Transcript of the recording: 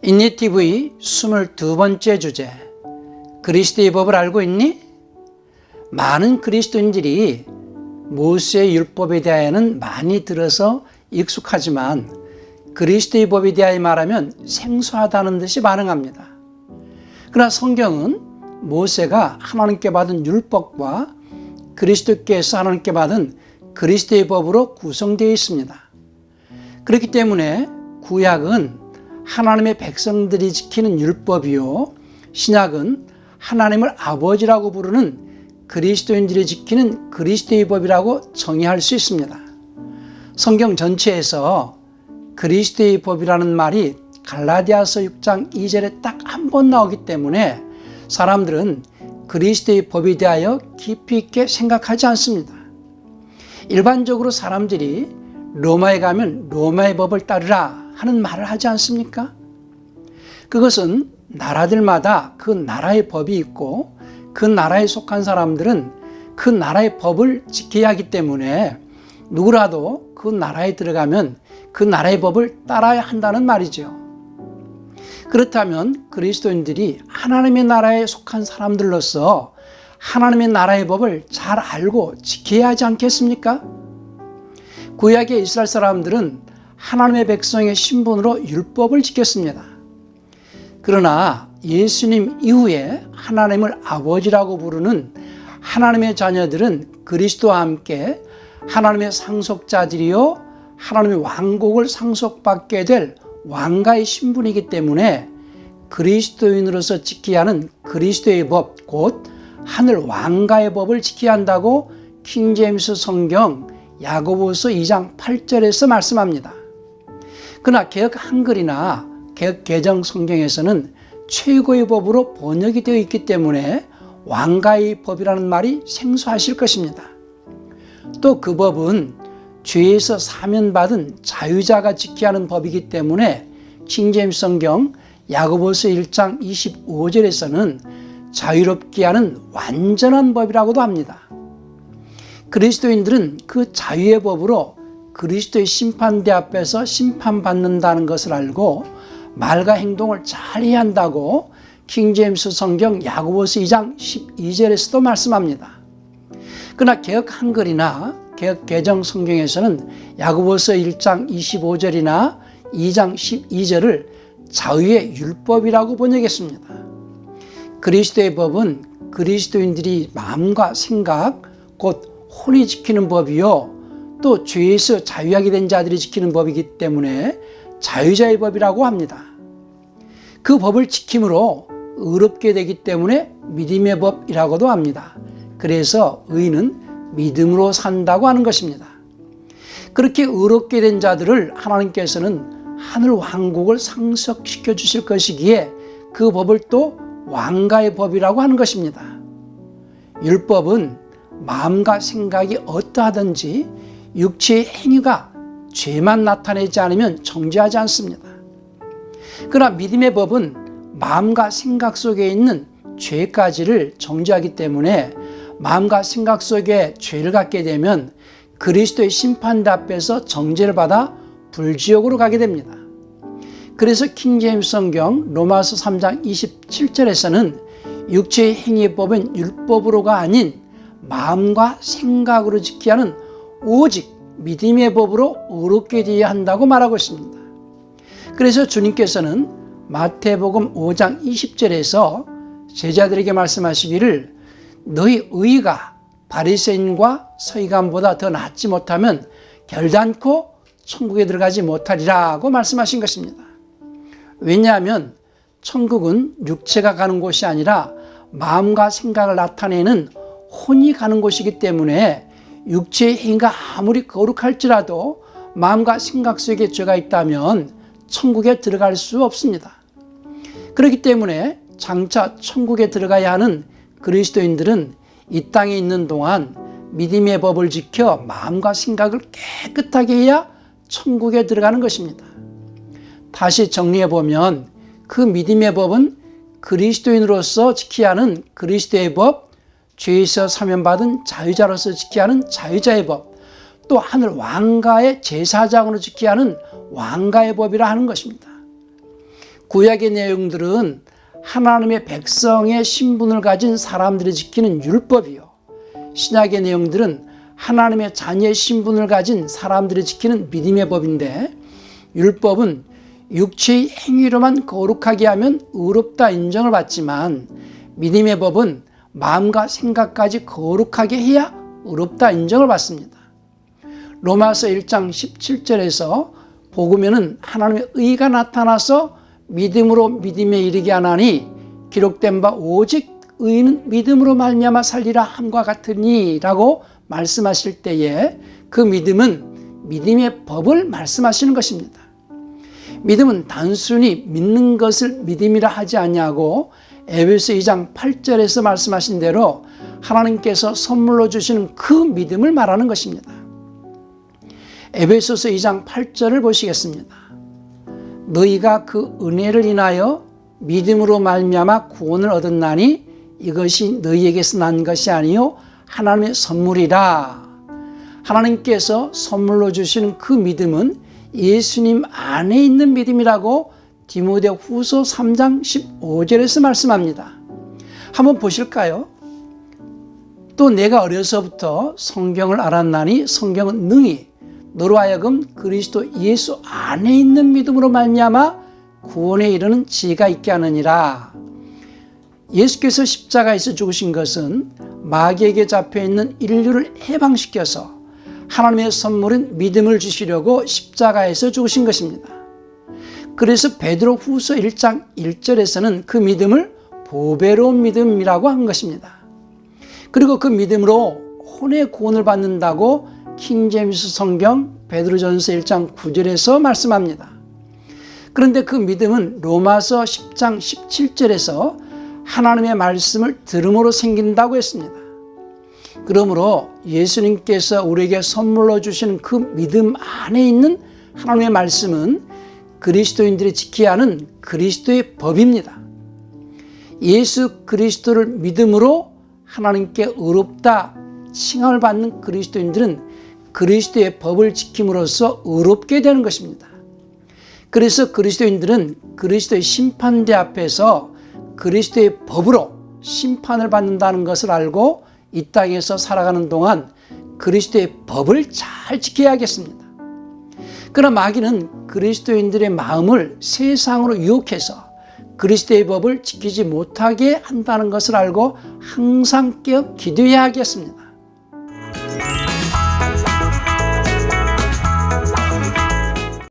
인니TV 22번째 주제, 그리스도의 법을 알고 있니? 많은 그리스도인들이 모세의 율법에 대하여는 많이 들어서 익숙하지만 그리스도의 법에 대하여 말하면 생소하다는 듯이 반응합니다. 그러나 성경은 모세가 하나님께 받은 율법과 그리스도께서 하나님께 받은 그리스도의 법으로 구성되어 있습니다. 그렇기 때문에 구약은 하나님의 백성들이 지키는 율법이요, 신약은 하나님을 아버지라고 부르는 그리스도인들이 지키는 그리스도의 법이라고 정의할 수 있습니다. 성경 전체에서 그리스도의 법이라는 말이 갈라디아서 6장 2절에 딱 한 번 나오기 때문에 사람들은 그리스도의 법에 대하여 깊이 있게 생각하지 않습니다. 일반적으로 사람들이 로마에 가면 로마의 법을 따르라 하는 말을 하지 않습니까? 그것은 나라들마다 그 나라의 법이 있고 그 나라에 속한 사람들은 그 나라의 법을 지켜야 하기 때문에 누구라도 그 나라에 들어가면 그 나라의 법을 따라야 한다는 말이죠. 그렇다면 그리스도인들이 하나님의 나라에 속한 사람들로서 하나님의 나라의 법을 잘 알고 지켜야 하지 않겠습니까? 구약의 이스라엘 사람들은 하나님의 백성의 신분으로 율법을 지켰습니다. 그러나 예수님 이후에 하나님을 아버지라고 부르는 하나님의 자녀들은 그리스도와 함께 하나님의 상속자들이요, 하나님의 왕국을 상속받게 될 왕가의 신분이기 때문에 그리스도인으로서 지켜야 하는 그리스도의 법, 곧 하늘 왕가의 법을 지켜야 한다고 킹제임스 성경 야고보서 2장 8절에서 말씀합니다. 그러나 개역 한글이나 개역 개정 성경에서는 최고의 법으로 번역이 되어 있기 때문에 왕가의 법이라는 말이 생소하실 것입니다. 또 그 법은 죄에서 사면받은 자유자가 지켜야 하는 법이기 때문에 킹제임스 성경 야고보서 1장 25절에서는 자유롭게 하는 완전한 법이라고도 합니다. 그리스도인들은 그 자유의 법으로 그리스도의 심판대 앞에서 심판받는다는 것을 알고 말과 행동을 잘 해야 한다고 킹제임스 성경 야고보서 2장 12절에서도 말씀합니다. 그러나 개역 한글이나 개역 개정 성경에서는 야고보서 1장 25절이나 2장 12절을 자유의 율법이라고 번역했습니다. 그리스도의 법은 그리스도인들이 마음과 생각, 곧 혼이 지키는 법이요, 또 죄에서 자유하게 된 자들이 지키는 법이기 때문에 자유자의 법이라고 합니다. 그 법을 지킴으로 의롭게 되기 때문에 믿음의 법이라고도 합니다. 그래서 의인은 믿음으로 산다고 하는 것입니다. 그렇게 의롭게 된 자들을 하나님께서는 하늘 왕국을 상속시켜 주실 것이기에 그 법을 또 왕가의 법이라고 하는 것입니다. 율법은 마음과 생각이 어떠하든지 육체의 행위가 죄만 나타내지 않으면 정죄하지 않습니다. 그러나 믿음의 법은 마음과 생각 속에 있는 죄까지를 정죄하기 때문에 마음과 생각 속에 죄를 갖게 되면 그리스도의 심판대 앞에서 정죄를 받아 불지옥으로 가게 됩니다. 그래서 킹제임스 성경 로마서 3장 27절에서는 육체의 행위의 법은 율법으로가 아닌 마음과 생각으로 지켜야 하는 오직 믿음의 법으로 의롭게 되어야 한다고 말하고 있습니다. 그래서 주님께서는 마태복음 5장 20절에서 제자들에게 말씀하시기를 너희 의가 바리새인과 서기관보다 더 낫지 못하면 결단코 천국에 들어가지 못하리라고 말씀하신 것입니다. 왜냐하면 천국은 육체가 가는 곳이 아니라 마음과 생각을 나타내는 혼이 가는 곳이기 때문에 육체의 행위가 아무리 거룩할지라도 마음과 생각 속에 죄가 있다면 천국에 들어갈 수 없습니다. 그렇기 때문에 장차 천국에 들어가야 하는 그리스도인들은 이 땅에 있는 동안 믿음의 법을 지켜 마음과 생각을 깨끗하게 해야 천국에 들어가는 것입니다. 다시 정리해 보면 그 믿음의 법은 그리스도인으로서 지켜야 하는 그리스도의 법, 죄에서 사면받은 자유자로서 지켜야 하는 자유자의 법, 또 하늘 왕가의 제사장으로 지켜야 하는 왕가의 법이라 하는 것입니다. 구약의 내용들은 하나님의 백성의 신분을 가진 사람들이 지키는 율법이요, 신약의 내용들은 하나님의 자녀의 신분을 가진 사람들이 지키는 믿음의 법인데, 율법은 육체의 행위로만 거룩하게 하면 의롭다 인정을 받지만 믿음의 법은 마음과 생각까지 거룩하게 해야 의롭다 인정을 받습니다. 로마서 1장 17절에서 복음에는 하나님의 의가 나타나서 믿음으로 믿음에 이르게 하나니 기록된 바 오직 의인은 믿음으로 말미암아 살리라 함과 같으니 라고 말씀하실 때에 그 믿음은 믿음의 법을 말씀하시는 것입니다. 믿음은 단순히 믿는 것을 믿음이라 하지 아니하고 에베소 2장 8절에서 말씀하신 대로 하나님께서 선물로 주시는 그 믿음을 말하는 것입니다. 에베소서 2장 8절을 보시겠습니다. 너희가 그 은혜를 인하여 믿음으로 말미암아 구원을 얻었나니 이것이 너희에게서 난 것이 아니요 하나님의 선물이라. 하나님께서 선물로 주시는 그 믿음은 예수님 안에 있는 믿음이라고 디모데후서 3장 15절에서 말씀합니다. 한번 보실까요? 또 내가 어려서부터 성경을 알았나니 성경은 능히 너로 하여금 그리스도 예수 안에 있는 믿음으로 말미암아 구원에 이르는 지혜가 있게 하느니라. 예수께서 십자가에서 죽으신 것은 마귀에게 잡혀있는 인류를 해방시켜서 하나님의 선물인 믿음을 주시려고 십자가에서 죽으신 것입니다. 그래서 베드로후서 1장 1절에서는 그 믿음을 보배로운 믿음이라고 한 것입니다. 그리고 그 믿음으로 혼의 구원을 받는다고 킹제임스 성경 베드로전서 1장 9절에서 말씀합니다. 그런데 그 믿음은 로마서 10장 17절에서 하나님의 말씀을 들음으로 생긴다고 했습니다. 그러므로 예수님께서 우리에게 선물로 주시는 그 믿음 안에 있는 하나님의 말씀은 그리스도인들이 지켜야 하는 그리스도의 법입니다. 예수 그리스도를 믿음으로 하나님께 의롭다 칭함을 받는 그리스도인들은 그리스도의 법을 지킴으로써 의롭게 되는 것입니다. 그래서 그리스도인들은 그리스도의 심판대 앞에서 그리스도의 법으로 심판을 받는다는 것을 알고 이 땅에서 살아가는 동안 그리스도의 법을 잘 지켜야겠습니다. 그러나 마귀는 그리스도인들의 마음을 세상으로 유혹해서 그리스도의 법을 지키지 못하게 한다는 것을 알고 항상 깨어 기도해야 하겠습니다.